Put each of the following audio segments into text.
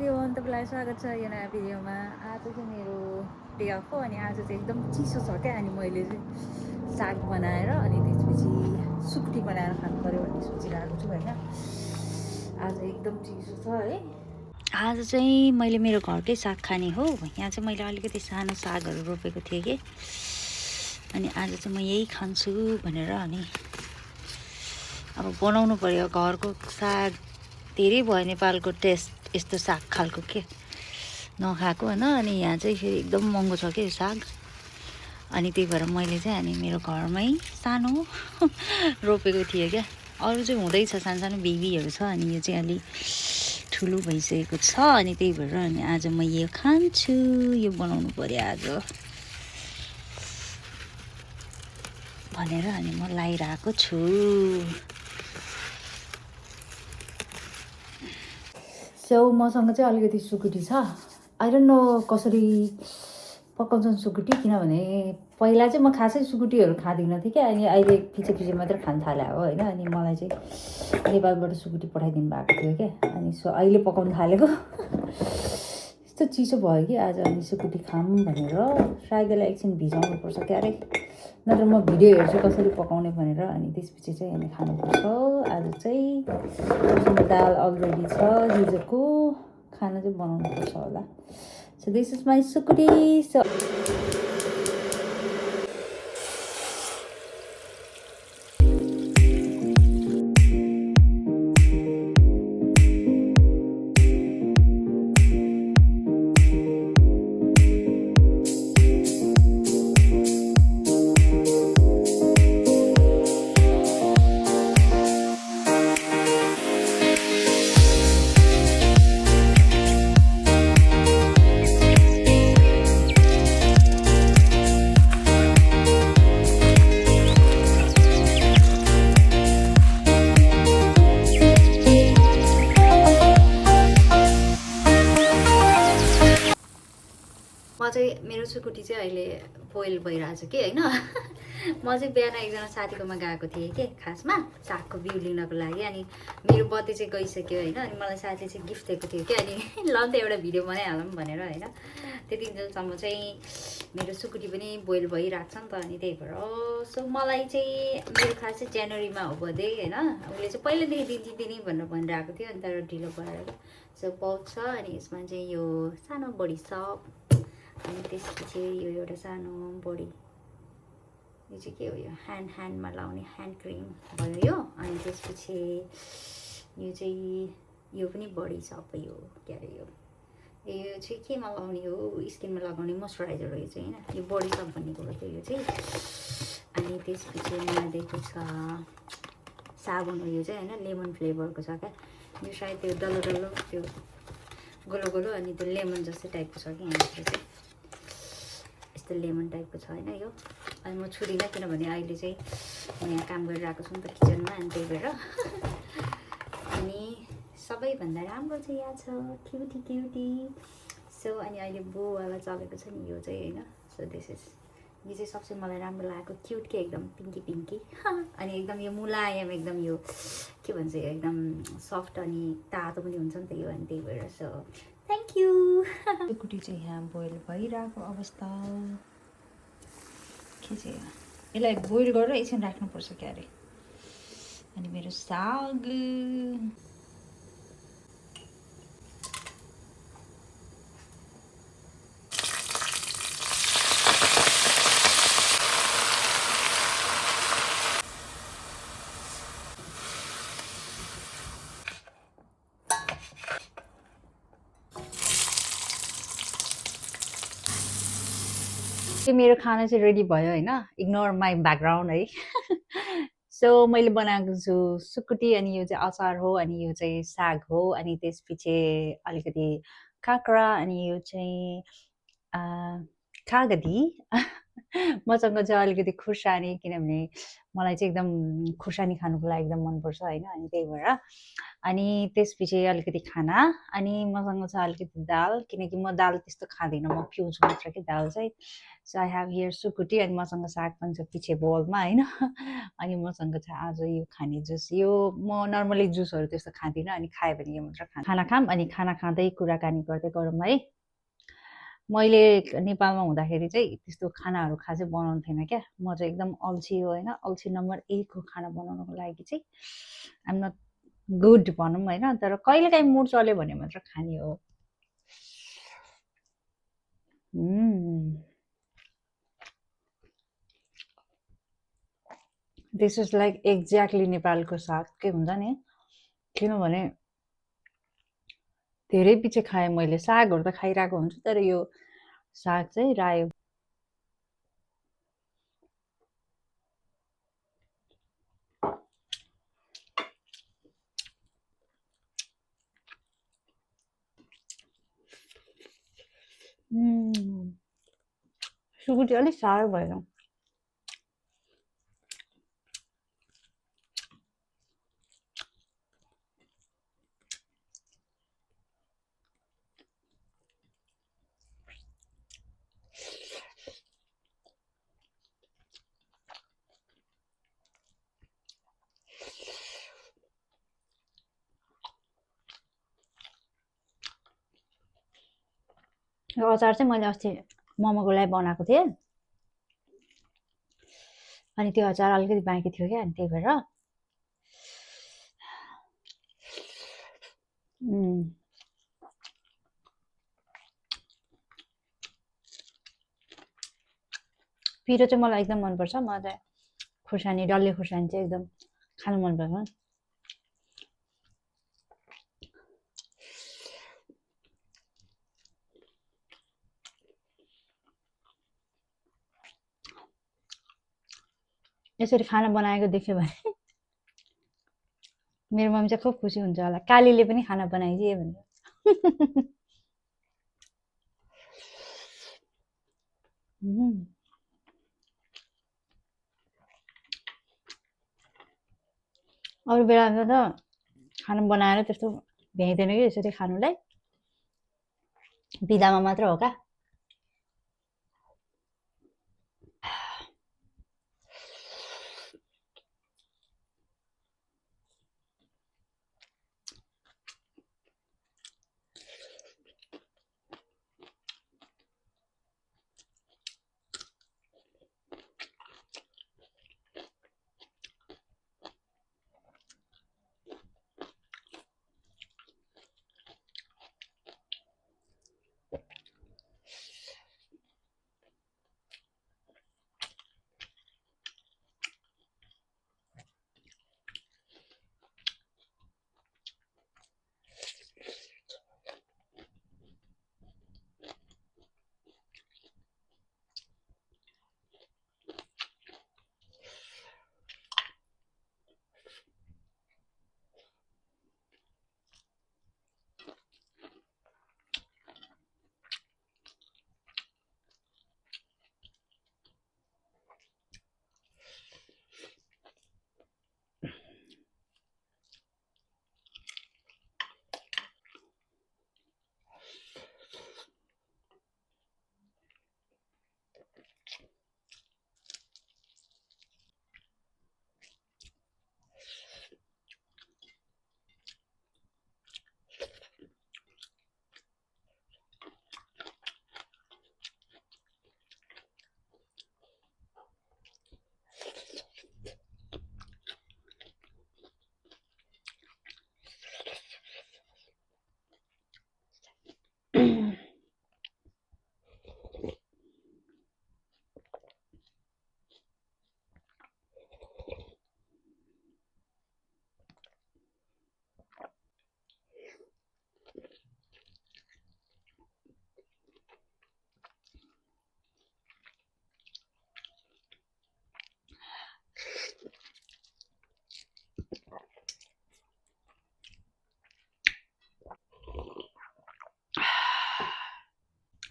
Everyone, तपाईँलाई स्वागत छ यो नयाँ भिडियोमा। आज चाहिँ मेरो डे अफ हो अनि आज चाहिँ एकदम चिसो छ क्या। अनि मैले चाहिँ साग बनाएर अनि त्यसपछि सुकुटी बनाएर खानु पऱ्यो भन्ने सोचिरहेको छु होइन। आज एकदम चिसो छ है। आज चाहिँ मैले मेरो घरकै साग खाने हो। यहाँ चाहिँ मैले अलिकति सानो सागहरू रोपेको थिएँ कि, अनि आज चाहिँ म यही खान्छु भनेर अनि अब बनाउनु पऱ्यो। घरको साग धेरै भयो नेपालको टेस्ट यस्तो साग खालको के नखाएको होइन। अनि यहाँ चाहिँ फेरि एकदम महँगो छ कि साग, अनि त्यही भएर मैले चाहिँ अनि मेरो घरमै सानो रोपेको थिएँ क्या। अरू चाहिँ हुँदैछ, सानो सानो बिबीहरू छ, अनि यो चाहिँ अलि ठुलो भइसकेको छ। अनि त्यही भएर अनि आज म यो खान्छु, यो बनाउनु पऱ्यो आज भनेर अनि म लाइरहेको छु। स्याउ मसँग चाहिँ अलिकति सुकुटी छ। आई डोन्ट नो कसरी पकाउँछन् सुकुटी, किनभने पहिला चाहिँ म खासै सुकुटीहरू खाँदिनँ थिएँ क्या। अनि अहिले पछि पछि मात्रै खान थाले हो होइन। अनि मलाई चाहिँ नेपालबाट सुकुटी पठाइदिनु भएको थियो क्या। अनि सो अहिले पकाउनु थालेको यस्तो चिसो भयो कि आज अनि सुकुटी खाऊँ भनेर। सायद यसलाई एकछिन भिजाउनुपर्छ क्यारे, नत्र म भिडियो हेर्छु कसरी पकाउने भनेर। अनि त्यसपछि चाहिँ अनि खानुपर्छ। आज चाहिँ दाल अलरेडी छ हिजोको, खाना चाहिँ बनाउनुपर्छ होला। So this is my सुकुटी। So म चाहिँ मेरो सुकुटी चाहिँ अहिले बोइल भइरहेछ कि होइन। म चाहिँ बिहान एकजना साथीकोमा गएको थिएँ कि खासमा सागको बिउ लिनको लागि। अनि मेरो बत्ती चाहिँ गइसक्यो होइन। अनि मलाई साथीले चाहिँ गिफ्ट दिएको थियो कि, अनि ल त एउटा भिडियो बनाइहालौँ भनेर होइन। त्यति दिनसम्म चाहिँ मेरो सुकुटी पनि बोइल भइरहेको छ नि त। अनि त्यही भएर सो मलाई चाहिँ मेरो खास चाहिँ जनवरीमा हो बर्थडे होइन। उसले चाहिँ पहिल्यैदेखि दिने भनेर भनिरहेको थियो, अनि तर ढिलो भएर सो पाउँछ। अनि यसमा चाहिँ यो सानो बडी सप, अनि त्यसपछि यो एउटा सानो बडी, यो चाहिँ के हो, यो ह्यान्डमा लाउने ह्यान्ड क्रिम भयो यो। अनि त्यसपछि यो चाहिँ यो पनि बडी सप हो, के अरे यो चाहिँ केमा लगाउने हो, स्किनमा लगाउने मोइस्चराइजर हो यो चाहिँ होइन। यो बडी सप भनेको हो यो चाहिँ। अनि त्यसपछि मलाई दिएको छ साबुन हो यो चाहिँ होइन, लेमन फ्लेभरको छ क्या। यो सायद त्यो डल्लो डल्लो त्यो गोलो गोलो अनि त्यो लेमन जस्तै टाइपको छ कि यहाँतिर चाहिँ यस्तो लेमन टाइपको छ होइन यो। अनि म छुदिनँ किनभने अहिले चाहिँ म यहाँ काम गरिरहेको छु नि त किचनमा, अनि त्यही भएर। अनि सबैभन्दा राम्रो चाहिँ यहाँ छ क्युटी क्युटी। सो अनि अहिले बोवाला चलेको छ नि यो चाहिँ होइन। सो दिस इज, यो चाहिँ सबसे मलाई राम्रो लागेको, क्युट के एकदम पिङ्की पिङ्की। अनि एकदम यो मुलायम एकदम यो के भन्छ, यो एकदम सफ्ट अनि तातो पनि हुन्छ नि त यो। अनि त्यही भएर सो थ्याङ्क यू। सुकुटी चाहिँ यहाँ बोइल भइरहेको अवस्था के चाहिँ यसलाई बोइल गरेर एकछिन राख्नुपर्छ क्यारे। अनि मेरो साग मेरो खाना चाहिँ रेडी भयो होइन। इग्नोर माई ब्याकग्राउन्ड है। सो मैले बनाएको छु सुकुटी, अनि यो चाहिँ अचार हो, अनि यो चाहिँ साग हो, अनि त्यसपछि अलिकति काँक्रा, अनि यो चाहिँ कागती मसँग चाहिँ अलिकति खुर्सानी, किनभने मलाई चाहिँ एकदम खुर्सानी खानुको लागि एकदम मनपर्छ होइन, अनि त्यही भएर। अनि त्यसपछि अलिकति खाना, अनि मसँग छ अलिकति दाल, किनकि म दाल त्यस्तो खाँदिनँ, म पिउँछु मात्र कि दाल चाहिँ। सो आई हेभ हियर सुकुटी, अनि मसँग साग पनि छ पछि बोलमा होइन। अनि मसँग छ आज यो खाने जुस। यो म नर्मली जुसहरू त्यस्तो खाँदिनँ, अनि खायो भने यो मात्र खाना खाम, अनि खाना खाँदै कुराकानी गर्दै गरौँ है। मैले नेपालमा हुँदाखेरि चाहिँ त्यस्तो खानाहरू खासै बनाउनु थिएन क्या। म चाहिँ एकदम अल्छी हो होइन, अल्छी नम्बर 1 हो खाना बनाउनुको लागि चाहिँ। आइम नट गुड भनौँ होइन, तर कहिलेकाहीँ मुड चल्यो भने मात्र खाने हो। दिस इज लाइक एक्ज्याक्टली नेपालको साग के हुन्छ नि, किनभने धेरै पछि खाएँ मैले। सागहरू त खाइरहेको हुन्छु, तर यो साग चाहिँ रायो। सुकुटी अलिक साह्रो भएन। यो अचार चाहिँ मैले अस्ति मोमोको लागि बनाएको थिएँ, अनि त्यो अचार अलिकति बाँकी थियो क्या, अनि त्यही भएर पिरो चाहिँ मलाई एकदम मनपर्छ। म चाहिँ खुर्सानी, डल्ले खुर्सानी चाहिँ एकदम खानु मनपर्छ। यसरी खाना बनाएको देख्यो भने मेरो मम्मी चाहिँ खुब खुसी हुन्छ होला, कालीले पनि खाना बनाइदिए भनेर। अरू बेलामा त खाना बनाएर त्यस्तो भ्याइँदैन कि यसरी खानुलाई, बिदामा मात्र हो क्या।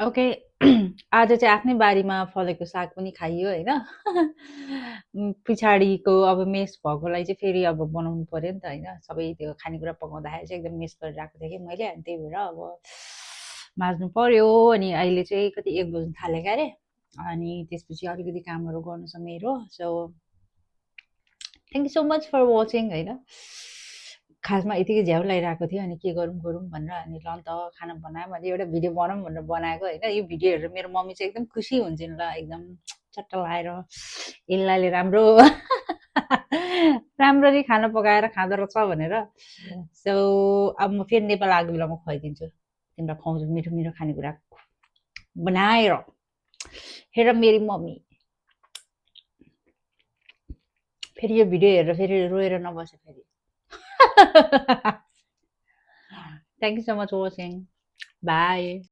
Okay, आज चाहिँ आफ्नै बारीमा फलेको साग पनि खाइयो होइन। पछाडिको अब मेस भएकोलाई चाहिँ फेरि अब बनाउनु पर्यो नि त होइन। सबै त्यो खानेकुरा पकाउँदाखेरि चाहिँ एकदम मिस गरिरहेको थिएँ कि मैले, अनि त्यही भएर अब माझ्नु पर्यो। अनि अहिले चाहिँ कति 1 बज्नु थालेको अरे, अनि त्यसपछि अलिकति कामहरू गर्नु छ मेरो। So thank you so much for watching होइन। खासमा यतिकै झ्याउ लागिरहेको थियो, अनि के गरौँ गरौँ भनेर, अनि ल त खाना बनाऊँ, अनि एउटा भिडियो बनाऊँ भनेर बनाएको होइन। यो भिडियो हेरेर मेरो मम्मी चाहिँ एकदम खुसी हुन्छन् ल, एकदम चट्ट लाएर इल्लाले राम्रो राम्ररी खाना पकाएर खाँदो रहेछ भनेर। सो अब म फेरि नेपाल आएको बेलामा खुवाइदिन्छु, तिमीलाई खुवाउँछु मिठो मिठो खानेकुरा बनाएर। हेर मेरी मम्मी फेरि यो भिडियो हेरेर फेरि रोएर नबसे फेरि। Thank you so much for watching. Bye.